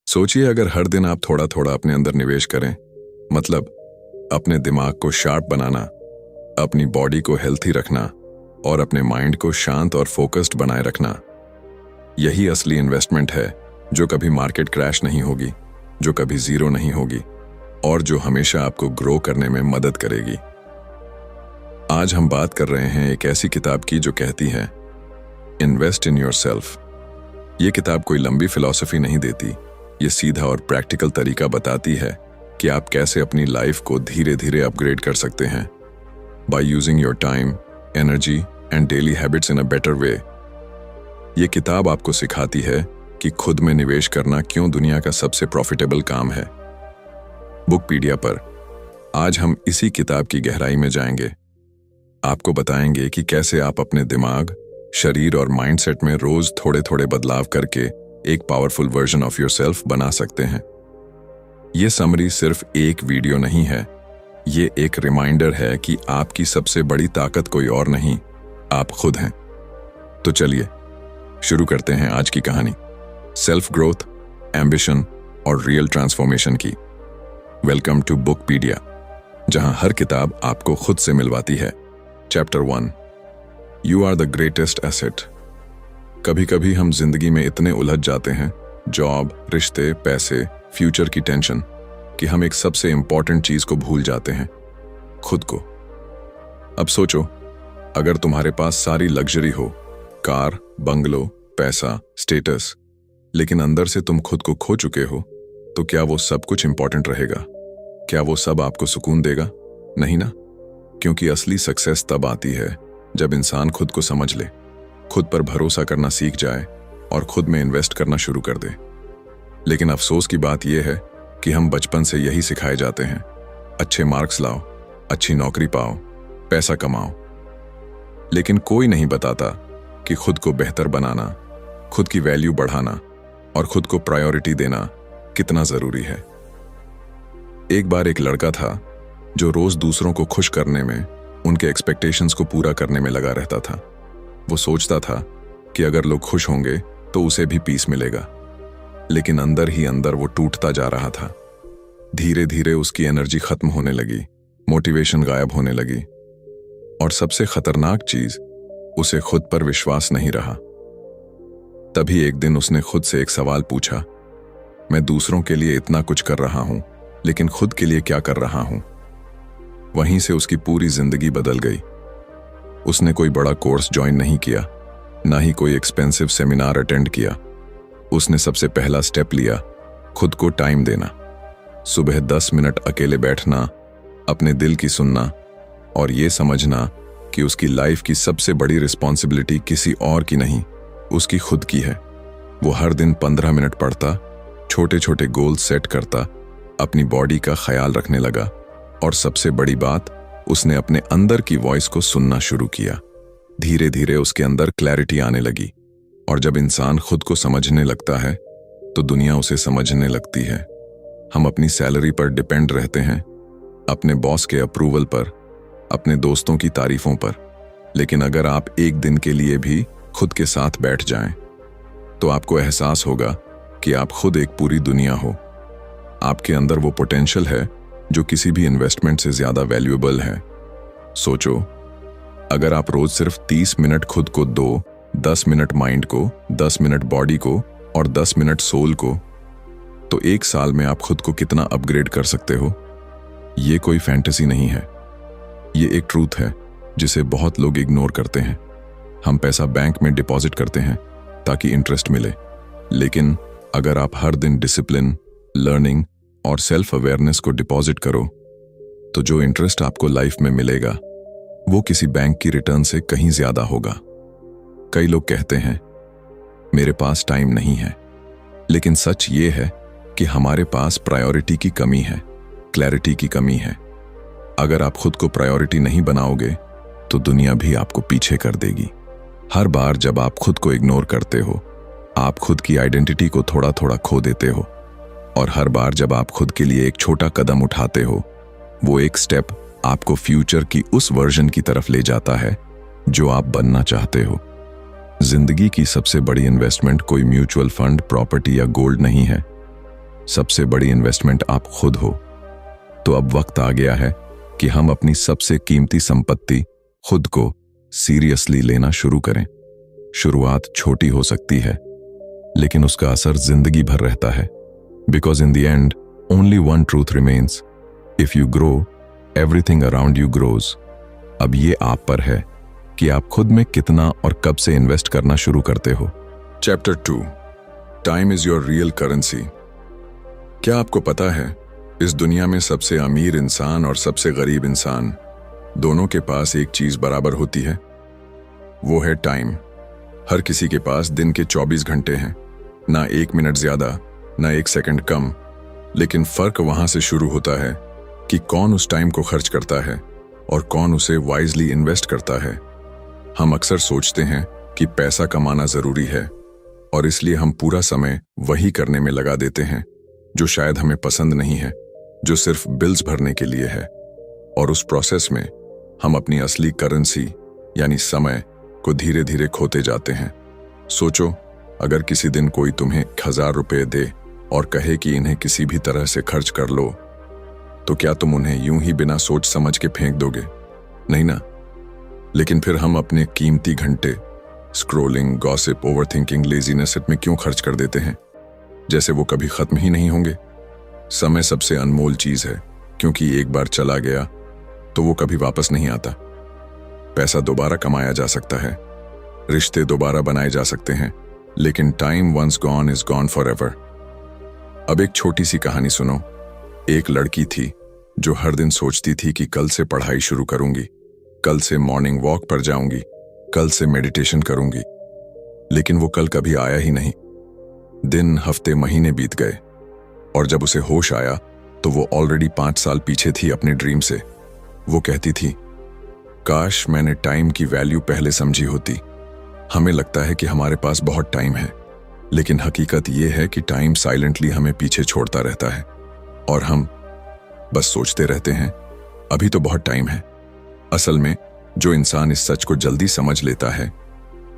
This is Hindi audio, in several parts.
सोचिए अगर हर दिन आप थोड़ा थोड़ा अपने अंदर निवेश करें, मतलब अपने दिमाग को शार्प बनाना, अपनी बॉडी को हेल्थी रखना और अपने माइंड को शांत और फोकस्ड बनाए रखना। यही असली इन्वेस्टमेंट है जो कभी मार्केट क्रैश नहीं होगी, जो कभी जीरो नहीं होगी और जो हमेशा आपको ग्रो करने में मदद करेगी। आज हम बात कर रहे हैं एक ऐसी किताब की जो कहती है इन्वेस्ट इन योरसेल्फ। ये किताब कोई लंबी फिलॉसफी नहीं देती, ये सीधा और प्रैक्टिकल तरीका बताती है कि आप कैसे अपनी लाइफ को धीरे धीरे अपग्रेड कर सकते हैं by using your time, energy and daily habits in a better way. ये किताब आपको सिखाती है कि खुद में निवेश करना क्यों दुनिया का सबसे प्रॉफिटेबल काम है। बुकपीडिया पर आज हम इसी किताब की गहराई में जाएंगे। आपको बताएंगे कि कैसे आप अपने दिमाग, शरीर और माइंडसेट में रोज थोड़े थोड़े बदलाव करके एक पावरफुल वर्जन ऑफ योरसेल्फ बना सकते हैं। ये समरी सिर्फ एक वीडियो नहीं है, ये एक रिमाइंडर है कि आपकी सबसे बड़ी ताकत कोई और नहीं, आप खुद हैं। तो चलिए शुरू करते हैं आज की कहानी, सेल्फ ग्रोथ, एम्बिशन और रियल ट्रांसफॉर्मेशन की। वेलकम टू बुकपीडिया, जहां हर किताब आपको खुद से मिलवाती है। Chapter 1, you are the greatest asset. कभी कभी हम जिंदगी में इतने उलझ जाते हैं, जॉब, रिश्ते, पैसे, फ्यूचर की टेंशन, कि हम एक सबसे इंपॉर्टेंट चीज को भूल जाते हैं, खुद को। अब सोचो, अगर तुम्हारे पास सारी लग्जरी हो, कार, बंगलो, पैसा, स्टेटस, लेकिन अंदर से तुम खुद को खो चुके हो, तो क्या वो सब कुछ इंपॉर्टेंट रहेगा? क्या वो सब आपको सुकून देगा? नहीं ना। क्योंकि असली सक्सेस तब आती है जब इंसान खुद को समझ ले, खुद पर भरोसा करना सीख जाए और खुद में इन्वेस्ट करना शुरू कर दे। लेकिन अफसोस की बात यह है कि हम बचपन से यही सिखाए जाते हैं, अच्छे मार्क्स लाओ, अच्छी नौकरी पाओ, पैसा कमाओ। लेकिन कोई नहीं बताता कि खुद को बेहतर बनाना, खुद की वैल्यू बढ़ाना और खुद को प्रायोरिटी देना कितना जरूरी है। एक बार एक लड़का था जो रोज दूसरों को खुश करने में, उनके एक्सपेक्टेशंस को पूरा करने में लगा रहता था। वो सोचता था कि अगर लोग खुश होंगे तो उसे भी पीस मिलेगा, लेकिन अंदर ही अंदर वो टूटता जा रहा था। धीरे धीरे उसकी एनर्जी खत्म होने लगी, मोटिवेशन गायब होने लगी और सबसे खतरनाक चीज, उसे खुद पर विश्वास नहीं रहा। तभी एक दिन उसने खुद से एक सवाल पूछा, मैं दूसरों के लिए इतना कुछ कर रहा हूं, लेकिन खुद के लिए क्या कर रहा हूं? वहीं से उसकी पूरी जिंदगी बदल गई। उसने कोई बड़ा कोर्स ज्वाइन नहीं किया, ना ही कोई एक्सपेंसिव सेमिनार अटेंड किया। उसने सबसे पहला स्टेप लिया, खुद को टाइम देना। सुबह 10 मिनट अकेले बैठना, अपने दिल की सुनना और ये समझना कि उसकी लाइफ की सबसे बड़ी रिस्पॉन्सिबिलिटी किसी और की नहीं, उसकी खुद की है। वो हर दिन 15 मिनट पढ़ता, छोटे छोटे गोल सेट करता, अपनी बॉडी का ख्याल रखने लगा और सबसे बड़ी बात, उसने अपने अंदर की वॉइस को सुनना शुरू किया। धीरे धीरे उसके अंदर क्लैरिटी आने लगी और जब इंसान खुद को समझने लगता है तो दुनिया उसे समझने लगती है। हम अपनी सैलरी पर डिपेंड रहते हैं, अपने बॉस के अप्रूवल पर, अपने दोस्तों की तारीफों पर, लेकिन अगर आप एक दिन के लिए भी खुद के साथ बैठ जाएं, तो आपको एहसास होगा कि आप खुद एक पूरी दुनिया हो। आपके अंदर वो पोटेंशियल है जो किसी भी इन्वेस्टमेंट से ज्यादा वैल्यूएबल है। सोचो, अगर आप रोज सिर्फ 30 मिनट खुद को दो, 10 मिनट माइंड को, 10 मिनट बॉडी को और 10 मिनट सोल को, तो एक साल में आप खुद को कितना अपग्रेड कर सकते हो। ये कोई फैंटेसी नहीं है, ये एक ट्रूथ है जिसे बहुत लोग इग्नोर करते हैं। हम पैसा बैंक में डिपॉजिट करते हैं ताकि इंटरेस्ट मिले, लेकिन अगर आप हर दिन डिसिप्लिन, लर्निंग और सेल्फ अवेयरनेस को डिपॉजिट करो, तो जो इंटरेस्ट आपको लाइफ में मिलेगा वो किसी बैंक की रिटर्न से कहीं ज्यादा होगा। कई लोग कहते हैं मेरे पास टाइम नहीं है, लेकिन सच ये है कि हमारे पास प्रायोरिटी की कमी है, क्लैरिटी की कमी है। अगर आप खुद को प्रायोरिटी नहीं बनाओगे तो दुनिया भी आपको पीछे कर देगी। हर बार जब आप खुद को इग्नोर करते हो, आप खुद की आइडेंटिटी को थोड़ा थोड़ा खो देते हो और हर बार जब आप खुद के लिए एक छोटा कदम उठाते हो, वो एक स्टेप आपको फ्यूचर की उस वर्जन की तरफ ले जाता है जो आप बनना चाहते हो। जिंदगी की सबसे बड़ी इन्वेस्टमेंट कोई म्यूचुअल फंड, प्रॉपर्टी या गोल्ड नहीं है, सबसे बड़ी इन्वेस्टमेंट आप खुद हो। तो अब वक्त आ गया है कि हम अपनी सबसे कीमती संपत्ति खुद को सीरियसली लेना शुरू करें। शुरुआत छोटी हो सकती है, लेकिन उसका असर जिंदगी भर रहता है। Because in the end only one truth remains, if you grow everything around you grows. अब ये आप पर है कि आप खुद में कितना और कब से इन्वेस्ट करना शुरू करते हो। Chapter 2, time is your real currency. क्या आपको पता है, इस दुनिया में सबसे अमीर इंसान और सबसे गरीब इंसान दोनों के पास एक चीज बराबर होती है, वो है टाइम। हर किसी के पास दिन के 24 घंटे हैं, ना 1 मिनट ज्यादा ना 1 सेकंड कम। लेकिन फर्क वहां से शुरू होता है कि कौन उस टाइम को खर्च करता है और कौन उसे वाइजली इन्वेस्ट करता है। हम अक्सर सोचते हैं कि पैसा कमाना जरूरी है और इसलिए हम पूरा समय वही करने में लगा देते हैं जो शायद हमें पसंद नहीं है, जो सिर्फ बिल्स भरने के लिए है। और उस प्रोसेस में हम अपनी असली करेंसी यानी समय को धीरे धीरे खोते जाते हैं। सोचो, अगर किसी दिन कोई तुम्हें 1000 रुपये दे और कहे कि इन्हें किसी भी तरह से खर्च कर लो, तो क्या तुम उन्हें यूं ही बिना सोच समझ के फेंक दोगे? नहीं ना। लेकिन फिर हम अपने कीमती घंटे स्क्रोलिंग, गॉसिप, ओवरथिंकिंग, लेजीनेस में क्यों खर्च कर देते हैं, जैसे वो कभी खत्म ही नहीं होंगे। समय सबसे अनमोल चीज है, क्योंकि एक बार चला गया तो वो कभी वापस नहीं आता। पैसा दोबारा कमाया जा सकता है, रिश्ते दोबारा बनाए जा सकते हैं, लेकिन time once gone is gone forever. अब एक छोटी सी कहानी सुनो। एक लड़की थी जो हर दिन सोचती थी कि कल से पढ़ाई शुरू करूंगी, कल से मॉर्निंग वॉक पर जाऊंगी, कल से मेडिटेशन करूंगी। लेकिन वो कल कभी आया ही नहीं। दिन, हफ्ते, महीने बीत गए और जब उसे होश आया तो वो ऑलरेडी 5 साल पीछे थी अपने ड्रीम से। वो कहती थी, काश मैंने टाइम की वैल्यू पहले समझी होती। हमें लगता है कि हमारे पास बहुत टाइम है, लेकिन हकीकत ये है कि टाइम साइलेंटली हमें पीछे छोड़ता रहता है और हम बस सोचते रहते हैं अभी तो बहुत टाइम है। असल में जो इंसान इस सच को जल्दी समझ लेता है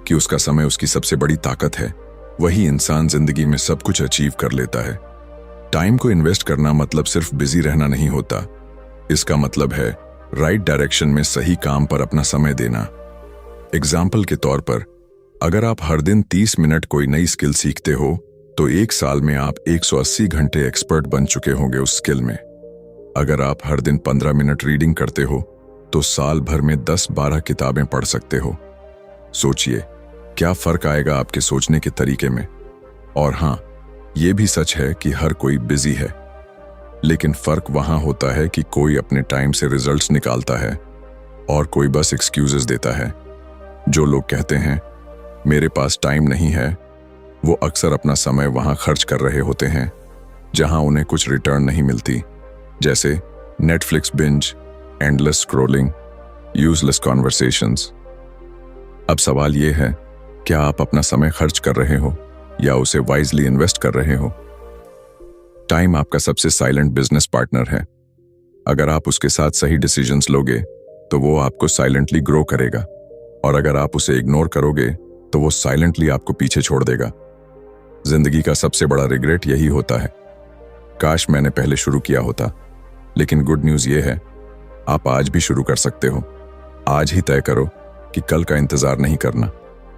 कि उसका समय उसकी सबसे बड़ी ताकत है, वही इंसान जिंदगी में सब कुछ अचीव कर लेता है। टाइम को इन्वेस्ट करना मतलब सिर्फ बिजी रहना नहीं होता। इसका मतलब है राइट डायरेक्शन में सही काम पर अपना समय देना। एग्जाम्पल के तौर पर, अगर आप हर दिन 30 मिनट कोई नई स्किल सीखते हो तो 1 साल में आप 180 घंटे एक्सपर्ट बन चुके होंगे उस स्किल में। अगर आप हर दिन 15 मिनट रीडिंग करते हो तो साल भर में 10-12 किताबें पढ़ सकते हो। सोचिए क्या फर्क आएगा आपके सोचने के तरीके में। और हाँ, ये भी सच है कि हर कोई बिजी है, लेकिन फर्क वहां होता है कि कोई अपने टाइम से रिजल्ट्स निकालता है और कोई बस एक्सक्यूजेस देता है। जो लोग कहते हैं मेरे पास टाइम नहीं है, वो अक्सर अपना समय वहां खर्च कर रहे होते हैं जहां उन्हें कुछ रिटर्न नहीं मिलती, जैसे Netflix binge, endless scrolling, useless conversations. अब सवाल यह है, क्या आप अपना समय खर्च कर रहे हो या उसे वाइजली इन्वेस्ट कर रहे हो? टाइम आपका सबसे साइलेंट बिजनेस पार्टनर है। अगर आप उसके साथ सही डिसीजंस लोगे तो वो आपको साइलेंटली ग्रो करेगा, और अगर आप उसे इग्नोर करोगे तो वो साइलेंटली आपको पीछे छोड़ देगा। जिंदगी का सबसे बड़ा रिग्रेट यही होता है, काश मैंने पहले शुरू किया होता। लेकिन गुड न्यूज ये है, आप आज भी शुरू कर सकते हो। आज ही तय करो कि कल का इंतजार नहीं करना।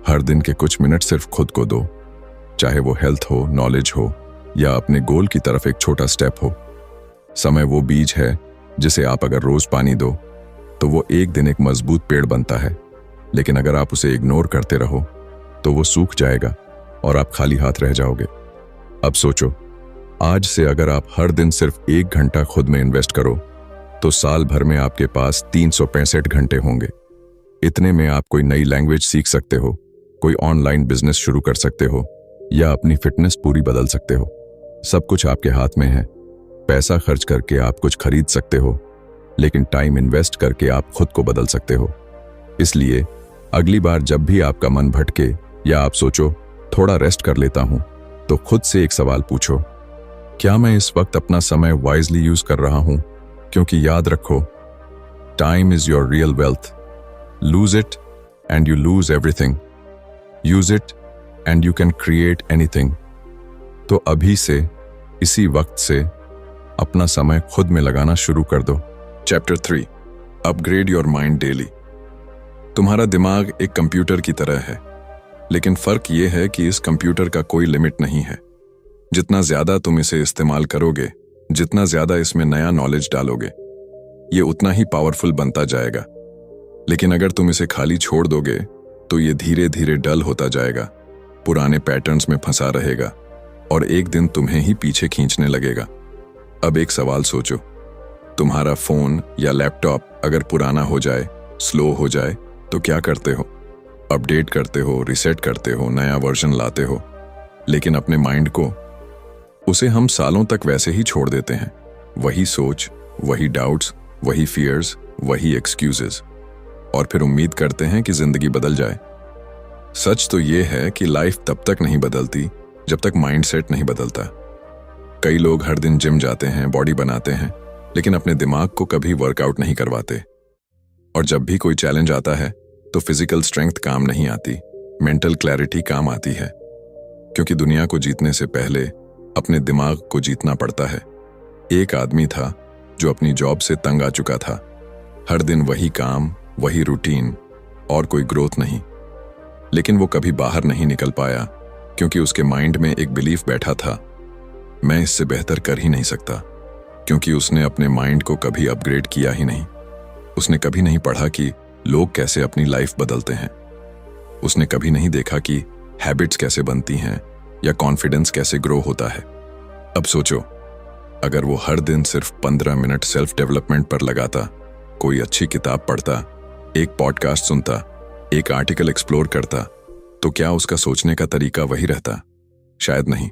हर दिन के कुछ मिनट सिर्फ खुद को दो, चाहे वो हेल्थ हो, नॉलेज हो या अपने गोल की तरफ एक छोटा स्टेप हो। समय वो बीज है जिसे आप अगर रोज पानी दो तो वो एक दिन एक मजबूत पेड़ बनता है, लेकिन अगर आप उसे इग्नोर करते रहो तो वो सूख जाएगा और आप खाली हाथ रह जाओगे। अब सोचो, आज से अगर आप हर दिन सिर्फ 1 घंटा खुद में इन्वेस्ट करो तो साल भर में आपके पास 365 घंटे होंगे। इतने में आप कोई नई लैंग्वेज सीख सकते हो, कोई ऑनलाइन बिजनेस शुरू कर सकते हो या अपनी फिटनेस पूरी बदल सकते हो। सब कुछ आपके हाथ में है। पैसा खर्च करके आप कुछ खरीद सकते हो, लेकिन टाइम इन्वेस्ट करके आप खुद को बदल सकते हो। इसलिए अगली बार जब भी आपका मन भटके या आप सोचो थोड़ा रेस्ट कर लेता हूं, तो खुद से एक सवाल पूछो, क्या मैं इस वक्त अपना समय वाइजली यूज कर रहा हूं? क्योंकि याद रखो, time is your real wealth. Lose it and you lose everything. Use it and you can create anything. तो अभी से इसी वक्त से अपना समय खुद में लगाना शुरू कर दो। Chapter 3, upgrade your mind daily. तुम्हारा दिमाग एक कंप्यूटर की तरह है, लेकिन फर्क यह है कि इस कंप्यूटर का कोई लिमिट नहीं है। जितना ज्यादा तुम इसे इस्तेमाल करोगे, जितना ज्यादा इसमें नया नॉलेज डालोगे, ये उतना ही पावरफुल बनता जाएगा। लेकिन अगर तुम इसे खाली छोड़ दोगे तो ये धीरे धीरे डल होता जाएगा, पुराने पैटर्न्स में फंसा रहेगा और एक दिन तुम्हें ही पीछे खींचने लगेगा। अब एक सवाल सोचो, तुम्हारा फोन या लैपटॉप अगर पुराना हो जाए, स्लो हो जाए, तो क्या करते हो? अपडेट करते हो, रिसेट करते हो, नया वर्जन लाते हो। लेकिन अपने माइंड को, उसे हम सालों तक वैसे ही छोड़ देते हैं। वही सोच, वही डाउट्स, वही फियर्स, वही एक्सक्यूजेस, और फिर उम्मीद करते हैं कि जिंदगी बदल जाए। सच तो ये है कि लाइफ तब तक नहीं बदलती जब तक माइंडसेट नहीं बदलता। कई लोग हर दिन जिम जाते हैं, बॉडी बनाते हैं, लेकिन अपने दिमाग को कभी वर्कआउट नहीं करवाते। और जब भी कोई चैलेंज आता है तो फिजिकल स्ट्रेंथ काम नहीं आती, मेंटल क्लैरिटी काम आती है। क्योंकि दुनिया को जीतने से पहले अपने दिमाग को जीतना पड़ता है। एक आदमी था जो अपनी जॉब से तंग आ चुका था। हर दिन वही काम, वही रूटीन, और कोई ग्रोथ नहीं। लेकिन वो कभी बाहर नहीं निकल पाया क्योंकि उसके माइंड में एक बिलीफ बैठा था, मैं इससे बेहतर कर ही नहीं सकता। क्योंकि उसने अपने माइंड को कभी अपग्रेड किया ही नहीं। उसने कभी नहीं पढ़ा कि लोग कैसे अपनी लाइफ बदलते हैं। उसने कभी नहीं देखा कि हैबिट्स कैसे बनती हैं या कॉन्फिडेंस कैसे ग्रो होता है। अब सोचो, अगर वो हर दिन सिर्फ 15 मिनट सेल्फ डेवलपमेंट पर लगाता, कोई अच्छी किताब पढ़ता, एक पॉडकास्ट सुनता, एक आर्टिकल एक्सप्लोर करता, तो क्या उसका सोचने का तरीका वही रहता? शायद नहीं।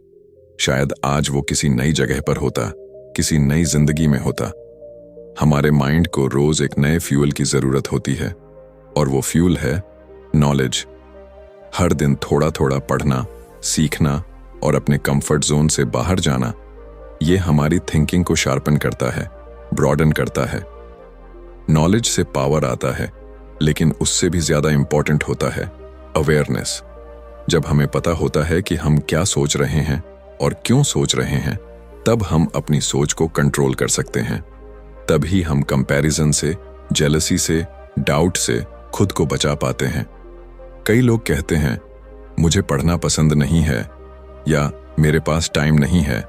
शायद आज वो किसी नई जगह पर होता, किसी नई जिंदगी में होता। हमारे माइंड को रोज एक नए फ्यूल की जरूरत होती है, और वो फ्यूल है नॉलेज। हर दिन थोड़ा थोड़ा पढ़ना, सीखना और अपने कंफर्ट जोन से बाहर जाना, ये हमारी थिंकिंग को शार्पन करता है, ब्रॉडन करता है। नॉलेज से पावर आता है, लेकिन उससे भी ज्यादा इंपॉर्टेंट होता है अवेयरनेस। जब हमें पता होता है कि हम क्या सोच रहे हैं और क्यों सोच रहे हैं, तब हम अपनी सोच को कंट्रोल कर सकते हैं। तभी हम कंपैरिजन से, जेलसी से, डाउट से खुद को बचा पाते हैं। कई लोग कहते हैं, मुझे पढ़ना पसंद नहीं है या मेरे पास टाइम नहीं है।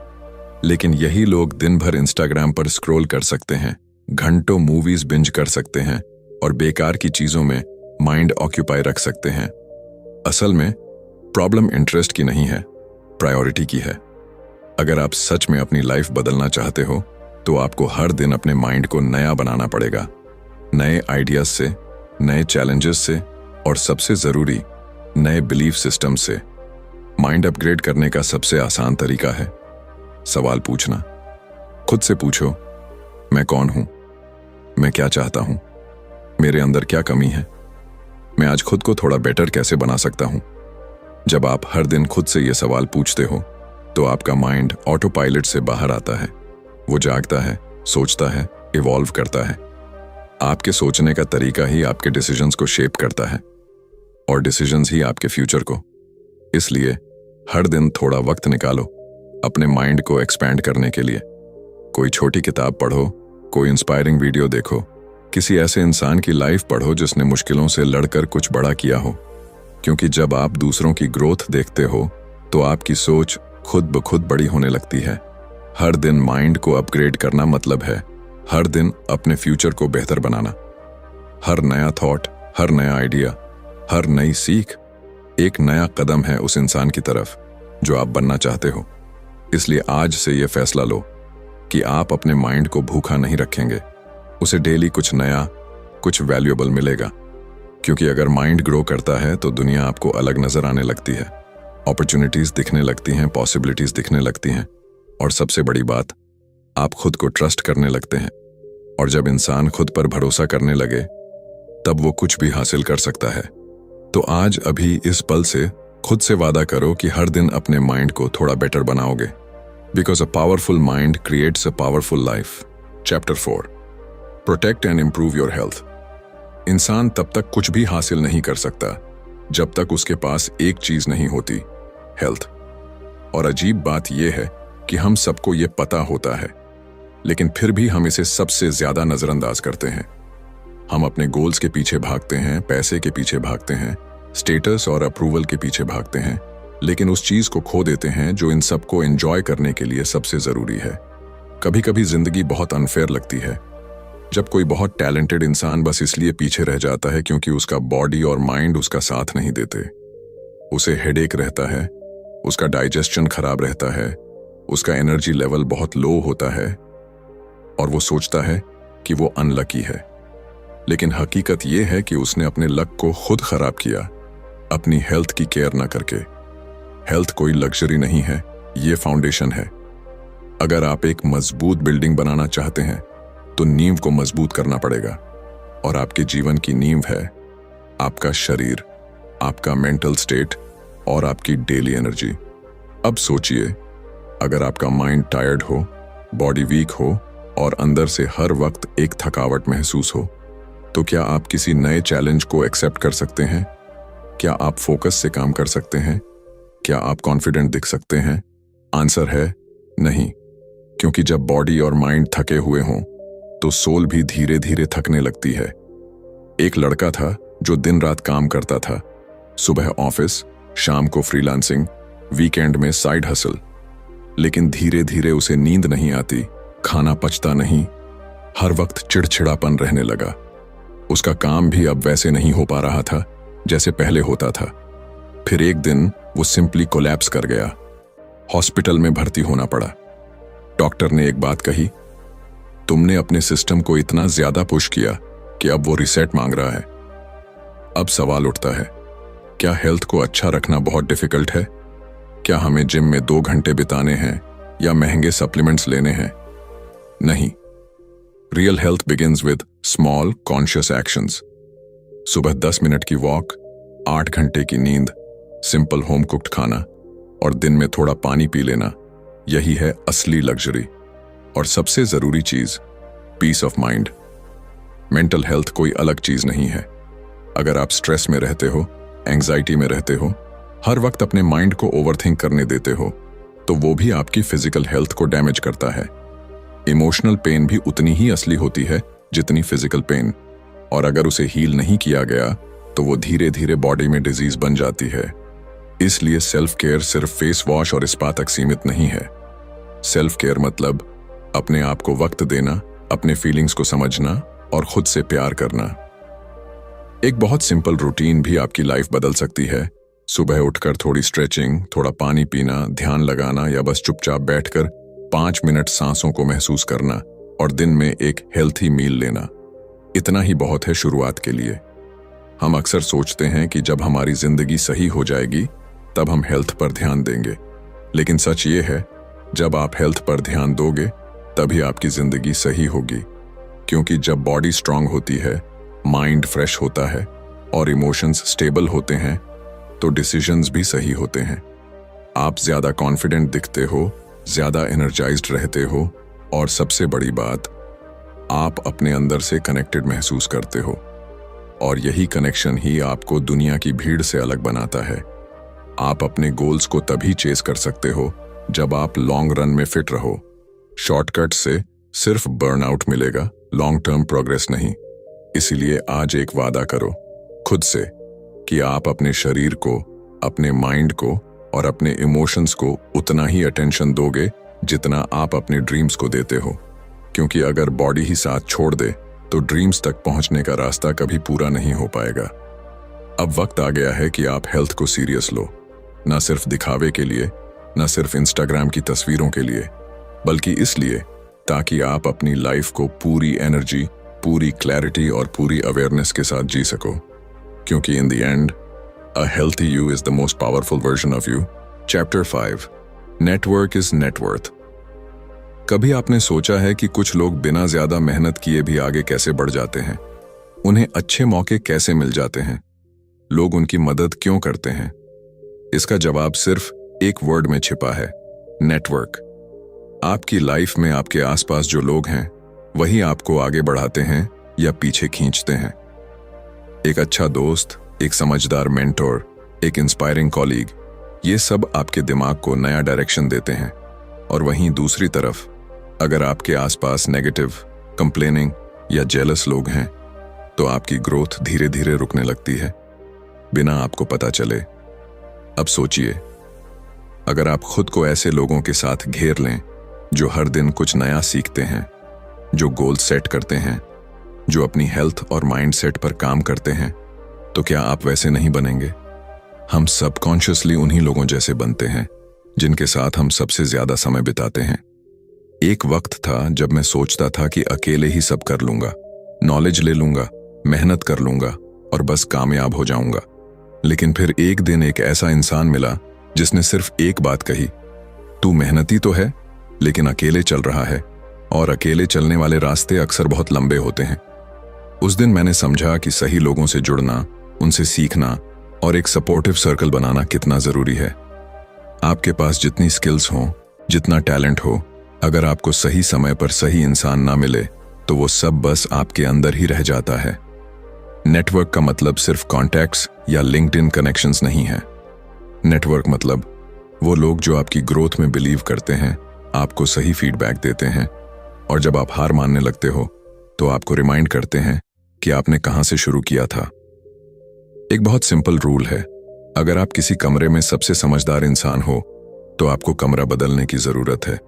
लेकिन यही लोग दिन भर इंस्टाग्राम पर स्क्रॉल कर सकते हैं, घंटों मूवीज बिंज कर सकते हैं और बेकार की चीजों में माइंड ऑक्यूपाई रख सकते हैं। असल में प्रॉब्लम इंटरेस्ट की नहीं है, प्रायोरिटी की है। अगर आप सच में अपनी लाइफ बदलना चाहते हो तो आपको हर दिन अपने माइंड को नया बनाना पड़ेगा, नए आइडियाज से, नए चैलेंजेस से, और सबसे जरूरी नए बिलीफ सिस्टम से। माइंड अपग्रेड करने का सबसे आसान तरीका है सवाल पूछना। खुद से पूछो, मैं कौन हूं? मैं क्या चाहता हूं? मेरे अंदर क्या कमी है? मैं आज खुद को थोड़ा बेटर कैसे बना सकता हूं? जब आप हर दिन खुद से ये सवाल पूछते हो तो आपका माइंड ऑटो पायलट से बाहर आता है। वो जागता है, सोचता है, इवॉल्व करता है। आपके सोचने का तरीका ही आपके डिसीजंस को शेप करता है, और डिसीजंस ही आपके फ्यूचर को। इसलिए हर दिन थोड़ा वक्त निकालो अपने माइंड को एक्सपैंड करने के लिए। कोई छोटी किताब पढ़ो, कोई इंस्पायरिंग वीडियो देखो, किसी ऐसे इंसान की लाइफ पढ़ो जिसने मुश्किलों से लड़कर कुछ बड़ा किया हो। क्योंकि जब आप दूसरों की ग्रोथ देखते हो तो आपकी सोच खुद ब खुद बड़ी होने लगती है। हर दिन माइंड को अपग्रेड करना मतलब है हर दिन अपने फ्यूचर को बेहतर बनाना। हर नया थॉट, हर नया आइडिया, हर नई सीख एक नया कदम है उस इंसान की तरफ जो आप बनना चाहते हो। इसलिए आज से यह फैसला लो कि आप अपने माइंड को भूखा नहीं रखेंगे। उसे डेली कुछ नया, कुछ वैल्यूएबल मिलेगा। क्योंकि अगर माइंड ग्रो करता है तो दुनिया आपको अलग नजर आने लगती है, अपॉर्चुनिटीज दिखने लगती हैं, पॉसिबिलिटीज दिखने लगती हैं, और सबसे बड़ी बात, आप खुद को ट्रस्ट करने लगते हैं। और जब इंसान खुद पर भरोसा करने लगे तब वो कुछ भी हासिल कर सकता है। तो आज अभी इस पल से खुद से वादा करो कि हर दिन अपने माइंड को थोड़ा बेटर बनाओगे। Because a powerful mind creates a powerful life. Chapter 4, protect and improve your health. इंसान तब तक कुछ भी हासिल नहीं कर सकता जब तक उसके पास एक चीज नहीं होती, हेल्थ। और अजीब बात यह है कि हम सबको ये पता होता है, लेकिन फिर भी हम इसे सबसे ज्यादा नजरअंदाज करते हैं। हम अपने गोल्स के पीछे भागते हैं, पैसे के पीछे भागते हैं, स्टेटस और अप्रूवल के पीछे भागते हैं, लेकिन उस चीज को खो देते हैं जो इन सबको एंजॉय करने के लिए सबसे जरूरी है। कभी कभी जिंदगी बहुत अनफेयर लगती है, जब कोई बहुत टैलेंटेड इंसान बस इसलिए पीछे रह जाता है क्योंकि उसका बॉडी और माइंड उसका साथ नहीं देते। उसे हेडेक रहता है, उसका डाइजेशन खराब रहता है, उसका एनर्जी लेवल बहुत लो होता है और वो सोचता है कि वो अनलकी है। लेकिन हकीकत ये है कि उसने अपने लक को खुद खराब किया, अपनी हेल्थ की केयर ना करके। हेल्थ कोई लग्जरी नहीं है, ये फाउंडेशन है। अगर आप एक मजबूत बिल्डिंग बनाना चाहते हैं तो नींव को मजबूत करना पड़ेगा, और आपके जीवन की नींव है आपका शरीर, आपका मेंटल स्टेट और आपकी डेली एनर्जी। अब सोचिए, अगर आपका माइंड टायर्ड हो, बॉडी वीक हो और अंदर से हर वक्त एक थकावट महसूस हो, तो क्या आप किसी नए चैलेंज को एक्सेप्ट कर सकते हैं? क्या आप फोकस से काम कर सकते हैं? क्या आप कॉन्फिडेंट दिख सकते हैं? आंसर है नहीं, क्योंकि जब बॉडी और माइंड थके हुए हों तो सोल भी धीरे धीरे थकने लगती है। एक लड़का था जो दिन रात काम करता था, सुबह ऑफिस, शाम को फ्रीलांसिंग, वीकेंड में साइड हसल। लेकिन धीरे धीरे उसे नींद नहीं आती, खाना पचता नहीं, हर वक्त चिड़चिड़ापन रहने लगा। उसका काम भी अब वैसे नहीं हो पा रहा था जैसे पहले होता था। फिर एक दिन वो सिंपली कोलैप्स कर गया। हॉस्पिटल में भर्ती होना पड़ा। डॉक्टर ने एक बात कही, तुमने अपने सिस्टम को इतना ज्यादा पुश किया कि अब वो रिसेट मांग रहा है। अब सवाल उठता है, क्या हेल्थ को अच्छा रखना बहुत डिफिकल्ट है? क्या हमें जिम में 2 घंटे बिताने हैं या महंगे सप्लीमेंट्स लेने हैं? नहीं। Real health begins with small conscious actions. सुबह 10 मिनट की वॉक, 8 घंटे की नींद, सिंपल होम कुक्ड खाना और दिन में थोड़ा पानी पी लेना, यही है असली लग्जरी। और सबसे जरूरी चीज, peace of mind. Mental health कोई अलग चीज नहीं है। अगर आप स्ट्रेस में रहते हो, एंजाइटी में रहते हो, हर वक्त अपने माइंड को ओवरथिंक करने देते हो, तो वो भी आपकी फिजिकल हेल्थ को डैमेज करता है। इमोशनल पेन भी उतनी ही असली होती है जितनी फिजिकल पेन, और अगर उसे हील नहीं किया गया तो वो धीरे धीरे बॉडी में डिजीज बन जाती है। इसलिए सेल्फ केयर सिर्फ फेस वॉश और स्पा तक सीमित नहीं है। सेल्फ केयर मतलब अपने आप को वक्त देना, अपने फीलिंग्स को समझना और खुद से प्यार करना। एक बहुत सिंपल रूटीन भी आपकी लाइफ बदल सकती है। सुबह उठकर थोड़ी स्ट्रेचिंग, थोड़ा पानी पीना, ध्यान लगाना या बस चुपचाप बैठकर 5 मिनट सांसों को महसूस करना और दिन में एक हेल्थी मील लेना, इतना ही बहुत है शुरुआत के लिए। हम अक्सर सोचते हैं कि जब हमारी जिंदगी सही हो जाएगी तब हम हेल्थ पर ध्यान देंगे, लेकिन सच ये है, जब आप हेल्थ पर ध्यान दोगे तभी आपकी जिंदगी सही होगी। क्योंकि जब बॉडी स्ट्रांग होती है, माइंड फ्रेश होता है और इमोशंस स्टेबल होते हैं, तो डिसीजंस भी सही होते हैं। आप ज्यादा कॉन्फिडेंट दिखते हो, ज्यादा एनर्जाइज्ड रहते हो और सबसे बड़ी बात, आप अपने अंदर से कनेक्टेड महसूस करते हो। और यही कनेक्शन ही आपको दुनिया की भीड़ से अलग बनाता है। आप अपने गोल्स को तभी चेस कर सकते हो जब आप लॉन्ग रन में फिट रहो। शॉर्टकट से सिर्फ बर्नआउट मिलेगा, लॉन्ग टर्म प्रोग्रेस नहीं। इसीलिए आज एक वादा करो खुद से कि आप अपने शरीर को, अपने माइंड को और अपने इमोशंस को उतना ही अटेंशन दोगे जितना आप अपने ड्रीम्स को देते हो। क्योंकि अगर बॉडी ही साथ छोड़ दे तो ड्रीम्स तक पहुंचने का रास्ता कभी पूरा नहीं हो पाएगा। अब वक्त आ गया है कि आप हेल्थ को सीरियस लो, ना सिर्फ दिखावे के लिए, ना सिर्फ इंस्टाग्राम की तस्वीरों के लिए, बल्कि इसलिए ताकि आप अपनी लाइफ को पूरी एनर्जी, पूरी क्लैरिटी और पूरी अवेयरनेस के साथ जी सको। क्योंकि in the end, a healthy you is the most powerful version of you. Chapter 5, network is net worth. कभी आपने सोचा है कि कुछ लोग बिना ज्यादा मेहनत किए भी आगे कैसे बढ़ जाते हैं? उन्हें अच्छे मौके कैसे मिल जाते हैं? लोग उनकी मदद क्यों करते हैं? इसका जवाब सिर्फ एक वर्ड में छिपा है, नेटवर्क। आपकी लाइफ में आपके आसपास जो लोग हैं वही आपको आगे बढ़ाते हैं या पीछे खींचते हैं। एक अच्छा दोस्त, एक समझदार मेंटोर, एक इंस्पायरिंग कॉलीग, ये सब आपके दिमाग को नया डायरेक्शन देते हैं और वहीं दूसरी तरफ अगर आपके आसपास नेगेटिव, कंप्लेनिंग या जेलस लोग हैं तो आपकी ग्रोथ धीरे धीरे रुकने लगती है बिना आपको पता चले। अब सोचिए, अगर आप खुद को ऐसे लोगों के साथ घेर लें जो हर दिन कुछ नया सीखते हैं, जो गोल सेट करते हैं, जो अपनी हेल्थ और माइंड सेट पर काम करते हैं, तो क्या आप वैसे नहीं बनेंगे? हम सबकॉन्शियसली उन्हीं लोगों जैसे बनते हैं जिनके साथ हम सबसे ज्यादा समय बिताते हैं। एक वक्त था जब मैं सोचता था कि अकेले ही सब कर लूंगा, नॉलेज ले लूंगा, मेहनत कर लूंगा और बस कामयाब हो जाऊंगा। लेकिन फिर एक दिन एक ऐसा इंसान मिला जिसने सिर्फ एक बात कही, तू मेहनती तो है लेकिन अकेले चल रहा है, और अकेले चलने वाले रास्ते अक्सर बहुत लंबे होते हैं। उस दिन मैंने समझा कि सही लोगों से जुड़ना, उनसे सीखना और एक सपोर्टिव सर्कल बनाना कितना जरूरी है। आपके पास जितनी स्किल्स हों, जितना टैलेंट हो, अगर आपको सही समय पर सही इंसान ना मिले तो वो सब बस आपके अंदर ही रह जाता है। नेटवर्क का मतलब सिर्फ कॉन्टैक्ट्स या लिंक्डइन कनेक्शंस नहीं है। नेटवर्क मतलब वो लोग जो आपकी ग्रोथ में बिलीव करते हैं, आपको सही फीडबैक देते हैं, और जब आप हार मानने लगते हो तो आपको रिमाइंड करते हैं कि आपने कहां से शुरू किया था। एक बहुत सिंपल रूल है, अगर आप किसी कमरे में सबसे समझदार इंसान हो तो आपको कमरा बदलने की जरूरत है।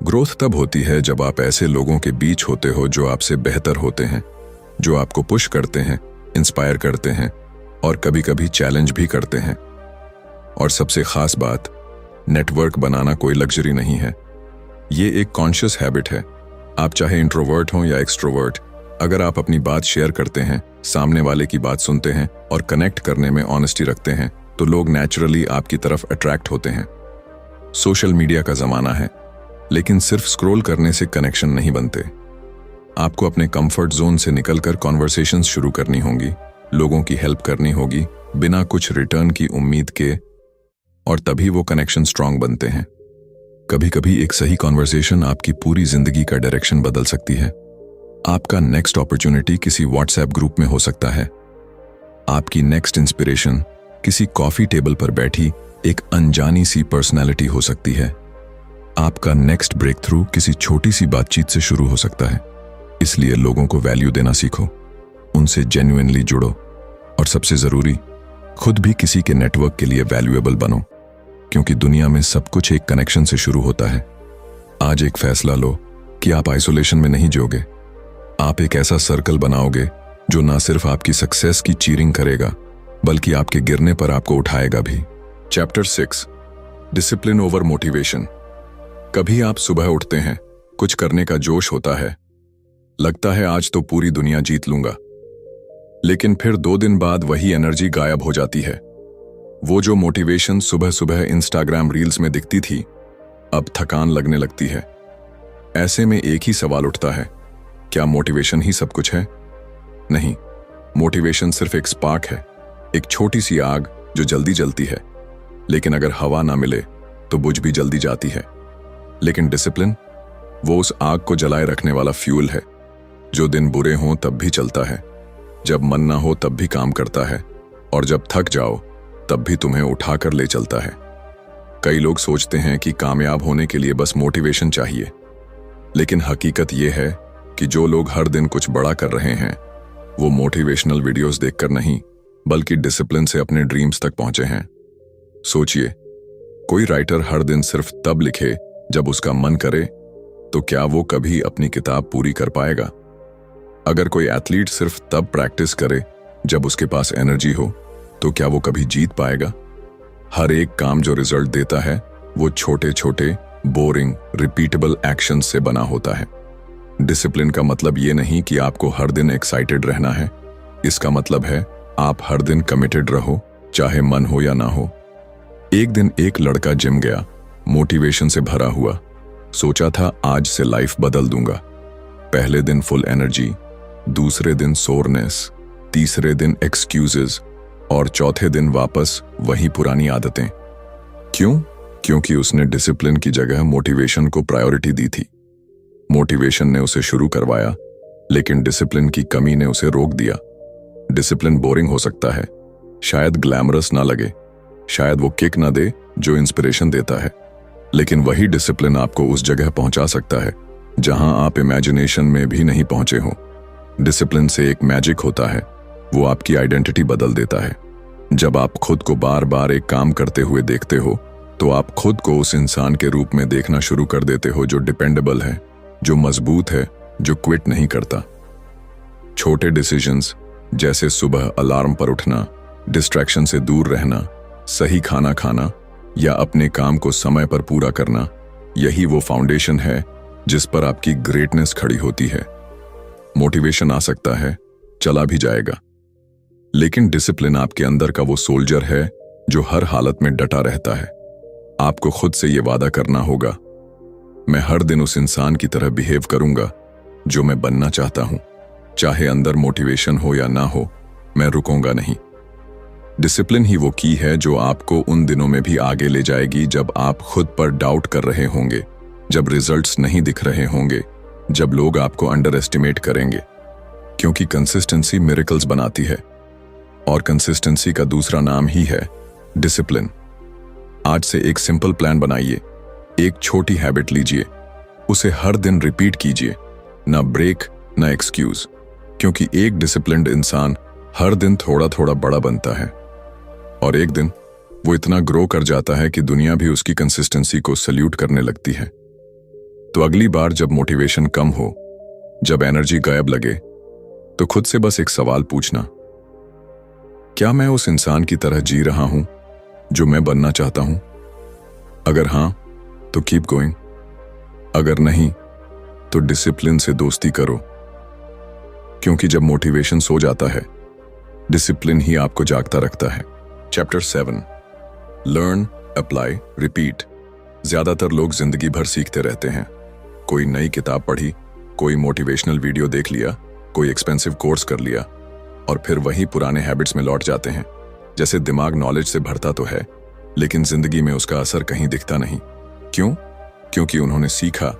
ग्रोथ तब होती है जब आप ऐसे लोगों के बीच होते हो जो आपसे बेहतर होते हैं, जो आपको पुश करते हैं, इंस्पायर करते हैं और कभी कभी चैलेंज भी करते हैं। और सबसे खास बात, नेटवर्क बनाना कोई लग्जरी नहीं है, ये एक कॉन्शियस हैबिट है। आप चाहे इंट्रोवर्ट हों या एक्सट्रोवर्ट, अगर आप अपनी बात शेयर करते हैं, सामने वाले की बात सुनते हैं और कनेक्ट करने में ऑनेस्टी रखते हैं तो लोग नेचुरली आपकी तरफ अट्रैक्ट होते हैं। सोशल मीडिया का जमाना है, लेकिन सिर्फ स्क्रॉल करने से कनेक्शन नहीं बनते। आपको अपने कंफर्ट जोन से निकलकर कॉन्वर्सेशंस शुरू करनी होंगी, लोगों की हेल्प करनी होगी बिना कुछ रिटर्न की उम्मीद के, और तभी वो कनेक्शन स्ट्रांग बनते हैं। कभी कभी एक सही कॉन्वर्सेशन आपकी पूरी जिंदगी का डायरेक्शन बदल सकती है। आपका नेक्स्ट अपॉर्चुनिटी किसी व्हाट्सएप ग्रुप में हो सकता है, आपकी नेक्स्ट इंस्पिरेशन किसी कॉफी टेबल पर बैठी एक अनजानी सी पर्सनैलिटी हो सकती है, आपका नेक्स्ट ब्रेक थ्रू किसी छोटी सी बातचीत से शुरू हो सकता है। इसलिए लोगों को वैल्यू देना सीखो, उनसे जेन्युइनली जुड़ो, और सबसे जरूरी, खुद भी किसी के नेटवर्क के लिए वैल्यूएबल बनो, क्योंकि दुनिया में सब कुछ एक कनेक्शन से शुरू होता है। आज एक फैसला लो कि आप आइसोलेशन में नहीं जियोगे। आप एक ऐसा सर्कल बनाओगे जो ना सिर्फ आपकी सक्सेस की चीरिंग करेगा बल्कि आपके गिरने पर आपको उठाएगा भी। Chapter 6, discipline over motivation. कभी आप सुबह उठते हैं, कुछ करने का जोश होता है, लगता है आज तो पूरी दुनिया जीत लूंगा, लेकिन फिर 2 दिन बाद वही एनर्जी गायब हो जाती है। वो जो मोटिवेशन सुबह सुबह इंस्टाग्राम रील्स में दिखती थी, अब थकान लगने लगती है। ऐसे में एक ही सवाल उठता है, क्या मोटिवेशन ही सब कुछ है? नहीं, मोटिवेशन सिर्फ एक स्पार्क है, एक छोटी सी आग जो जल्दी जलती है, लेकिन अगर हवा ना मिले तो बुझ भी जल्दी जाती है। लेकिन डिसिप्लिन, वो उस आग को जलाए रखने वाला फ्यूल है, जो दिन बुरे हों तब भी चलता है, जब मन ना हो तब भी काम करता है, और जब थक जाओ तब भी तुम्हें उठाकर ले चलता है। कई लोग सोचते हैं कि कामयाब होने के लिए बस मोटिवेशन चाहिए, लेकिन हकीकत यह है कि जो लोग हर दिन कुछ बड़ा कर रहे हैं वो मोटिवेशनल वीडियोस देखकर नहीं बल्कि डिसिप्लिन से अपने ड्रीम्स तक पहुंचे हैं। सोचिए, कोई राइटर हर दिन सिर्फ तब लिखे जब उसका मन करे, तो क्या वो कभी अपनी किताब पूरी कर पाएगा? अगर कोई एथलीट सिर्फ तब प्रैक्टिस करे जब उसके पास एनर्जी हो, तो क्या वो कभी जीत पाएगा? हर एक काम जो रिजल्ट देता है वो छोटे छोटे बोरिंग रिपीटेबल एक्शंस से बना होता है। डिसिप्लिन का मतलब ये नहीं कि आपको हर दिन एक्साइटेड रहना है, इसका मतलब है आप हर दिन कमिटेड रहो, चाहे मन हो या ना हो। एक दिन एक लड़का जिम गया, मोटिवेशन से भरा हुआ, सोचा था आज से लाइफ बदल दूंगा। पहले दिन फुल एनर्जी, दूसरे दिन सोरनेस, तीसरे दिन एक्सक्यूजेस और चौथे दिन वापस वही पुरानी आदतें। क्यों? क्योंकि उसने डिसिप्लिन की जगह मोटिवेशन को प्रायोरिटी दी थी। मोटिवेशन ने उसे शुरू करवाया, लेकिन डिसिप्लिन की कमी ने उसे रोक दिया। डिसिप्लिन बोरिंग हो सकता है, शायद ग्लैमरस ना लगे, शायद वो किक ना दे जो इंस्पिरेशन देता है, लेकिन वही डिसिप्लिन आपको उस जगह पहुंचा सकता है जहां आप इमेजिनेशन में भी नहीं पहुंचे हो। डिसिप्लिन से एक मैजिक होता है, वो आपकी आइडेंटिटी बदल देता है। जब आप खुद को बार बार एक काम करते हुए देखते हो तो आप खुद को उस इंसान के रूप में देखना शुरू कर देते हो जो डिपेंडेबल है, जो मजबूत है, जो क्विट नहीं करता। छोटे डिसीजंस जैसे सुबह अलार्म पर उठना, डिस्ट्रैक्शन से दूर रहना, सही खाना खाना या अपने काम को समय पर पूरा करना, यही वो फाउंडेशन है जिस पर आपकी ग्रेटनेस खड़ी होती है। मोटिवेशन आ सकता है, चला भी जाएगा, लेकिन डिसिप्लिन आपके अंदर का वो सोल्जर है जो हर हालत में डटा रहता है। आपको खुद से ये वादा करना होगा, मैं हर दिन उस इंसान की तरह बिहेव करूंगा जो मैं बनना चाहता हूं। चाहे अंदर मोटिवेशन हो या ना हो, मैं रुकूंगा नहीं। डिसिप्लिन ही वो की है जो आपको उन दिनों में भी आगे ले जाएगी जब आप खुद पर डाउट कर रहे होंगे, जब रिजल्ट्स नहीं दिख रहे होंगे, जब लोग आपको अंडर एस्टिमेट करेंगे। क्योंकि कंसिस्टेंसी मिरेकल्स बनाती है, और कंसिस्टेंसी का दूसरा नाम ही है डिसिप्लिन। आज से एक सिंपल प्लान बनाइए, एक छोटी हैबिट लीजिए, उसे हर दिन रिपीट कीजिए, ना ब्रेक ना एक्सक्यूज। क्योंकि एक डिसिप्लिन्ड इंसान हर दिन थोड़ा थोड़ा बड़ा बनता है, और एक दिन वो इतना ग्रो कर जाता है कि दुनिया भी उसकी कंसिस्टेंसी को सल्यूट करने लगती है। तो अगली बार जब मोटिवेशन कम हो, जब एनर्जी गायब लगे, तो खुद से बस एक सवाल पूछना, क्या मैं उस इंसान की तरह जी रहा हूं जो मैं बनना चाहता हूं? अगर हां तो कीप गोइंग, अगर नहीं तो डिसिप्लिन से दोस्ती करो। क्योंकि जब मोटिवेशन सो जाता है, डिसिप्लिन ही आपको जागता रखता है। Chapter 7, learn, apply, repeat. ज्यादातर लोग जिंदगी भर सीखते रहते हैं। कोई नई किताब पढ़ी, कोई मोटिवेशनल वीडियो देख लिया, कोई एक्सपेंसिव कोर्स कर लिया, और फिर वही पुराने हैबिट्स में लौट जाते हैं। जैसे दिमाग नॉलेज से भरता तो है, लेकिन जिंदगी में उसका असर कहीं दिखता नहीं। क्यों? क्योंकि उन्होंने सीखा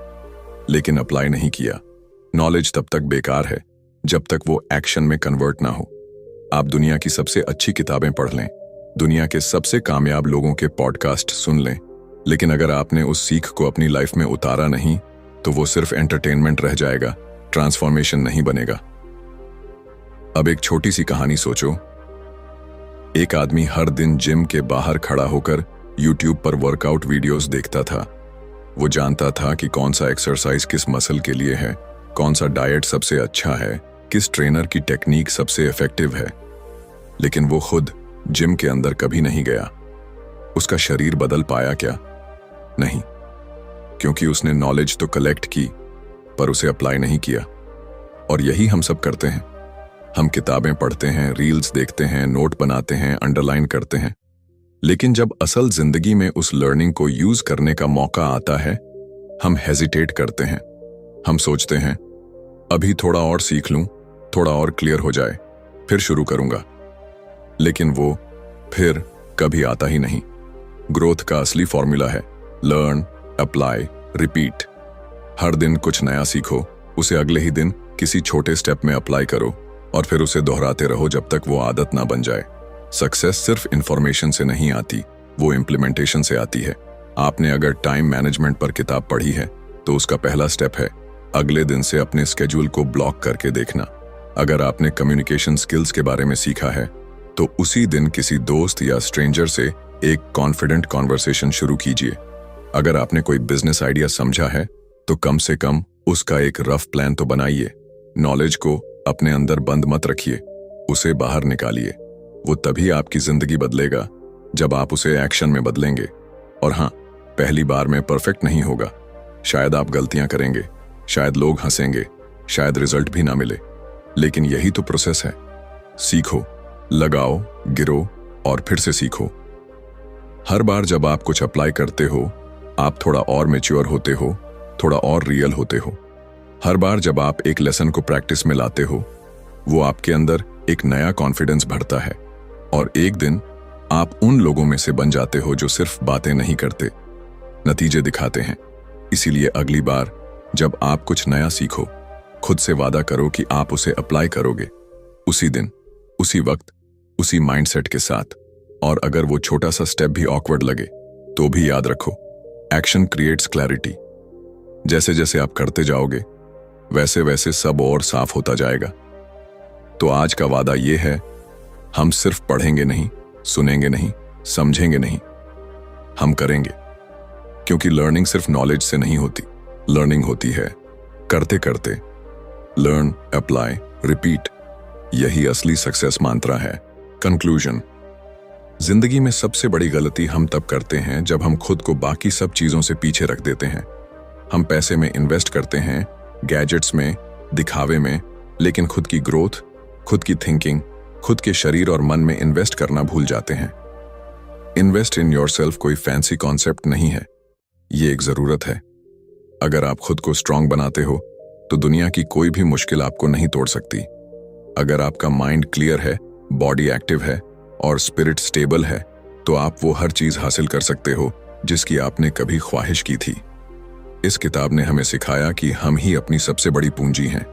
लेकिन अप्लाई नहीं किया। नॉलेज तब तक बेकार है जब तक वो एक्शन में कन्वर्ट ना हो। आप दुनिया की सबसे अच्छी किताबें पढ़ लें, दुनिया के सबसे कामयाब लोगों के पॉडकास्ट सुन लें, लेकिन अगर आपने उस सीख को अपनी लाइफ में उतारा नहीं तो वो सिर्फ एंटरटेनमेंट रह जाएगा, ट्रांसफॉर्मेशन नहीं बनेगा। अब एक छोटी सी कहानी सोचो। एक आदमी हर दिन जिम के बाहर खड़ा होकर यूट्यूब पर वर्कआउट वीडियोस देखता था। वो जानता था कि कौन सा एक्सरसाइज किस मसल के लिए है, कौन सा डाइट सबसे अच्छा है, किस ट्रेनर की टेक्निक सबसे इफेक्टिव है। लेकिन वो खुद जिम के अंदर कभी नहीं गया। उसका शरीर बदल पाया क्या? नहीं, क्योंकि उसने नॉलेज तो कलेक्ट की पर उसे अप्लाई नहीं किया। और यही हम सब करते हैं। हम किताबें पढ़ते हैं, रील्स देखते हैं, नोट बनाते हैं, अंडरलाइन करते हैं, लेकिन जब असल जिंदगी में उस लर्निंग को यूज करने का मौका आता है, हम हेजिटेट करते हैं। हम सोचते हैं अभी थोड़ा और सीख लूं, थोड़ा और क्लियर हो जाए, फिर शुरू करूंगा। लेकिन वो फिर कभी आता ही नहीं। ग्रोथ का असली फॉर्मूला है लर्न, अप्लाई, रिपीट। हर दिन कुछ नया सीखो, उसे अगले ही दिन किसी छोटे स्टेप में अप्लाई करो, और फिर उसे दोहराते रहो जब तक वो आदत ना बन जाए। सक्सेस सिर्फ इंफॉर्मेशन से नहीं आती, वो इम्प्लीमेंटेशन से आती है। आपने अगर टाइम मैनेजमेंट पर किताब पढ़ी है तो उसका पहला स्टेप है अगले दिन से अपने स्केड्यूल को ब्लॉक करके देखना। अगर आपने कम्युनिकेशन स्किल्स के बारे में सीखा है तो उसी दिन किसी दोस्त या स्ट्रेंजर से एक कॉन्फिडेंट कॉन्वर्सेशन शुरू कीजिए। अगर आपने कोई बिजनेस आइडिया समझा है तो कम से कम उसका एक रफ प्लान तो बनाइए। नॉलेज को अपने अंदर बंद मत रखिए, उसे बाहर निकालिए। वो तभी आपकी जिंदगी बदलेगा जब आप उसे एक्शन में बदलेंगे। और हाँ, पहली बार में परफेक्ट नहीं होगा। शायद आप गलतियां करेंगे, शायद लोग हंसेंगे, शायद रिजल्ट भी ना मिले, लेकिन यही तो प्रोसेस है। सीखो, लगाओ, गिरो और फिर से सीखो। हर बार जब आप कुछ अप्लाई करते हो, आप थोड़ा और मैच्योर होते हो, थोड़ा और रियल होते हो। हर बार जब आप एक लेसन को प्रैक्टिस में लाते हो, वो आपके अंदर एक नया कॉन्फिडेंस भरता है, और एक दिन आप उन लोगों में से बन जाते हो जो सिर्फ बातें नहीं करते, नतीजे दिखाते हैं। इसीलिए अगली बार जब आप कुछ नया सीखो, खुद से वादा करो कि आप उसे अप्लाई करोगे, उसी दिन, उसी वक्त, उसी माइंडसेट के साथ। और अगर वो छोटा सा स्टेप भी ऑकवर्ड लगे तो भी याद रखो, एक्शन क्रिएट्स क्लैरिटी। जैसे जैसे आप करते जाओगे वैसे वैसे सब और साफ होता जाएगा। तो आज का वादा ये है, हम सिर्फ पढ़ेंगे नहीं, सुनेंगे नहीं, समझेंगे नहीं, हम करेंगे। क्योंकि लर्निंग सिर्फ नॉलेज से नहीं होती, लर्निंग होती है करते करते। लर्न, अप्लाई, रिपीट, यही असली सक्सेस मंत्र है। कंक्लूजन, जिंदगी में सबसे बड़ी गलती हम तब करते हैं जब हम खुद को बाकी सब चीजों से पीछे रख देते हैं। हम पैसे में इन्वेस्ट करते हैं, गैजेट्स में, दिखावे में, लेकिन खुद की ग्रोथ, खुद की थिंकिंग, खुद के शरीर और मन में इन्वेस्ट करना भूल जाते हैं। इन्वेस्ट इन योरसेल्फ कोई फैंसी कॉन्सेप्ट नहीं है, ये एक जरूरत है। अगर आप खुद को स्ट्रांग बनाते हो तो दुनिया की कोई भी मुश्किल आपको नहीं तोड़ सकती। अगर आपका माइंड क्लियर है, बॉडी एक्टिव है और स्पिरिट स्टेबल है तो आप वो हर चीज हासिल कर सकते हो जिसकी आपने कभी ख्वाहिश की थी। इस किताब ने हमें सिखाया कि हम ही अपनी सबसे बड़ी पूंजी हैं।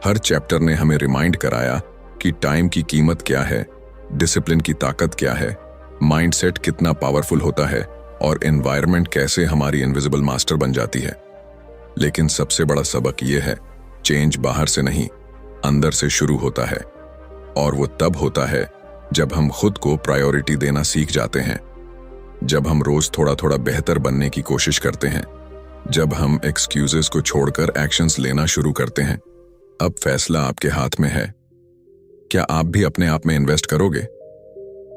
हर चैप्टर ने हमें रिमाइंड कराया कि टाइम की कीमत क्या है, डिसिप्लिन की ताकत क्या है, माइंडसेट कितना पावरफुल होता है और एनवायरनमेंट कैसे हमारी इनविजिबल मास्टर बन जाती है। लेकिन सबसे बड़ा सबक यह है, चेंज बाहर से नहीं, अंदर से शुरू होता है। और वो तब होता है जब हम खुद को प्रायोरिटी देना सीख जाते हैं, जब हम रोज थोड़ा थोड़ा बेहतर बनने की कोशिश करते हैं, जब हम एक्सक्यूजेस को छोड़कर एक्शंस लेना शुरू करते हैं। अब फैसला आपके हाथ में है। क्या आप भी अपने आप में इन्वेस्ट करोगे?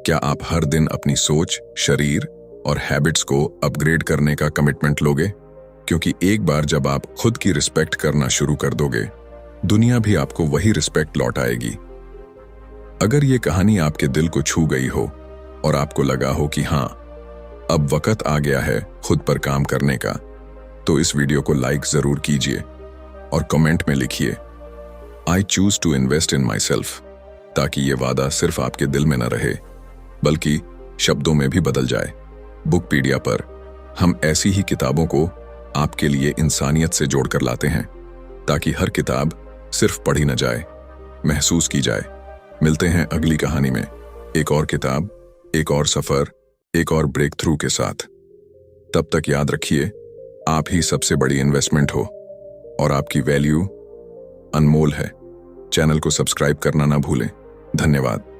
क्या आप हर दिन अपनी सोच, शरीर और हैबिट्स को अपग्रेड करने का कमिटमेंट लोगे? क्योंकि एक बार जब आप खुद की रिस्पेक्ट करना शुरू कर दोगे, दुनिया भी आपको वही रिस्पेक्ट लौटाएगी। अगर ये कहानी आपके दिल को छू गई हो और आपको लगा हो कि हाँ, अब वक्त आ गया है खुद पर काम करने का, तो इस वीडियो को लाइक जरूर कीजिए और कमेंट में लिखिए, I choose to invest in myself, ताकि ये वादा सिर्फ आपके दिल में न रहे बल्कि शब्दों में भी बदल जाए। बुकपीडिया पर हम ऐसी ही किताबों को आपके लिए इंसानियत से जोड़कर लाते हैं, ताकि हर किताब सिर्फ पढ़ी न जाए, महसूस की जाए। मिलते हैं अगली कहानी में, एक और किताब, एक और सफर, एक और ब्रेक थ्रू के साथ। तब तक याद रखिए, आप ही सबसे बड़ी इन्वेस्टमेंट हो और आपकी वैल्यू अनमोल है। चैनल को सब्सक्राइब करना ना भूलें। धन्यवाद।